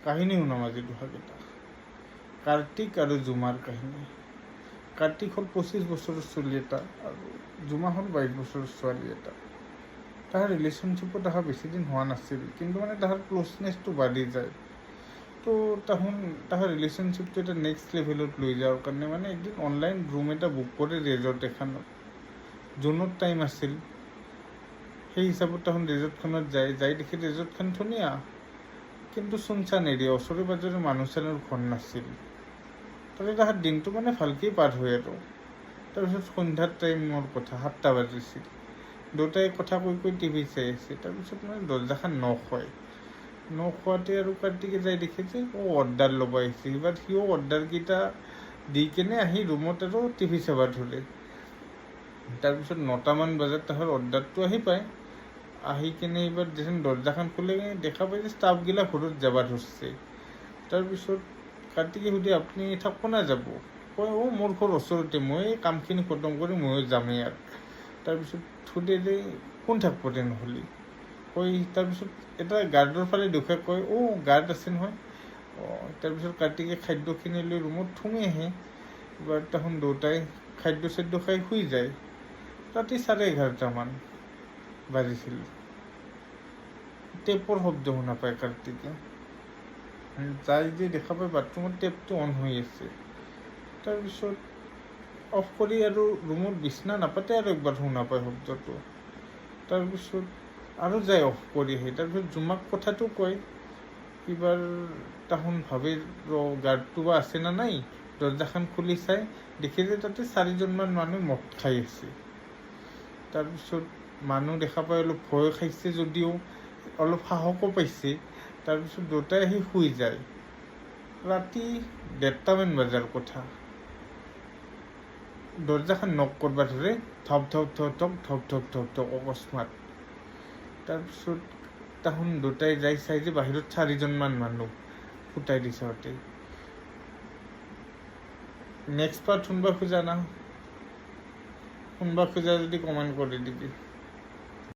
কাহিনী শুনাম আজি দুষাৰকেইটা। কাৰ্তিক আৰু জুমাৰ কাহিনী। কাৰ্তিক হ'ল 25 বছৰৰ ছোৱালী এটা আৰু জুমা হ'ল 22 বছৰৰ ছোৱালী এটা। তাহাৰ ৰিলেশ্যনশ্বিপত অহা বেছিদিন হোৱা নাছিল, কিন্তু মানে তাহাৰ ক্ল'জনেছটো বাঢ়ি যায়। তো তাহাৰ ৰিলেশ্যনশ্বিপটো এটা নেক্সট লেভেলত লৈ যাওয়াৰ কাৰণে মানে একদিন অনলাইন ৰুম এটা বুক কৰে ৰিজৰ্ট এখনত। জুনত টাইম আছিল, সেই হিচাপত তাহোন ৰিজৰ্টখনত যাই দেখি ৰিজৰ্টখন ধুনীয়া, কিন্তু চুনচান এৰিয়া, ওচৰে পাজৰে মানুহ চানুহ ঘৰ নাছিল। তাতে তাহাৰ দিনটো মানে ভালকেই পাৰ হয় আৰু। তাৰপিছত সন্ধ্যাৰ টাইমৰ কথা, 7টা বাজিছিল। দেউতাই কথা কৈ টিভি চাই আছে। তাৰপিছত মানে দৰজাখন নখ খোৱাতে আৰু কাৰ্তিকে যাই দেখে যে অৰ্ডাৰ ল'ব আহিছে। এইবাৰ সিও অৰ্ডাৰকেইটা দি কেনে আহি ৰুমত আৰু টিভি চাব ধৰে। তাৰপিছত 9টামান বজাত তাহাৰ অৰ্ডাৰটো আহি পায়। আহি কেনে এইবাৰ যেন দৰজাখন খোলে, দেখা পাই যে ষ্টাফগিলা ঘৰত যাব ধৰিছে। তাৰপিছত কাৰ্তিকে সুধে, আপুনি থাকিব না যাব? কয়, মোৰ ঘৰ ওচৰতে, মই কামখিনি খতম কৰি ময়ো যামেই আৰু। তাৰপিছত সুধে যে কোন থাকিব তেনেহ'লে? তাৰপিছত এটা গাৰ্ডৰ ফালে দেখুৱাই কয়, গাৰ্ড আছে নহয়। তাৰপিছত কাৰ্তিকে খাদ্যখিনি লৈ ৰুমত সোমাই আহে। এবাৰ তাহোন দেউতাই খাদ্য চাদ্য খাই শুই যায়। ৰাতি 11:30মান বাজিছিল। টেপৰ শব্দ শুনা পায় কাৰ্তিকে। যাই যে দেখা পায় বাথৰুমত টেপটো অন হৈ আছে। তাৰপিছত অফ কৰি আৰু ৰুমত বিচনা নাপাতে আৰু একবাৰ শুনা পায় শব্দটো। তাৰপিছত আৰু যাই অফ কৰি আহে। তাৰপিছত জুমাক কথাটো কয়। এইবাৰ তাহোন ভাবে গাৰ্ডটো বা আছে না নাই। দৰজাখন খুলি চাই দেখে যে তাতে 4জনমান মানুহ মদ খাই আছে। তাৰপিছত মানুহ দেখা পাই অলপ ভয় খাইছে যদিও অলপ সাহসো পাইছে। তাৰপিছত দেউতাই আহি শুই যায়। ৰাতি 1:30মান বজাৰ কথা। দৰজাখন নক কৰিব ধৰে, ধপ ধপ অকস্মাত। তাৰপিছত তাহোন দেউতাই যাই চাই যে বাহিৰত 4জনমান মানুহ ফুটাই দিছে সিহঁতে। নেক্সট পাৰ্ট শুনবা খোজা না? শুনবা খোজা যদি কমেণ্ট কৰি দিবি।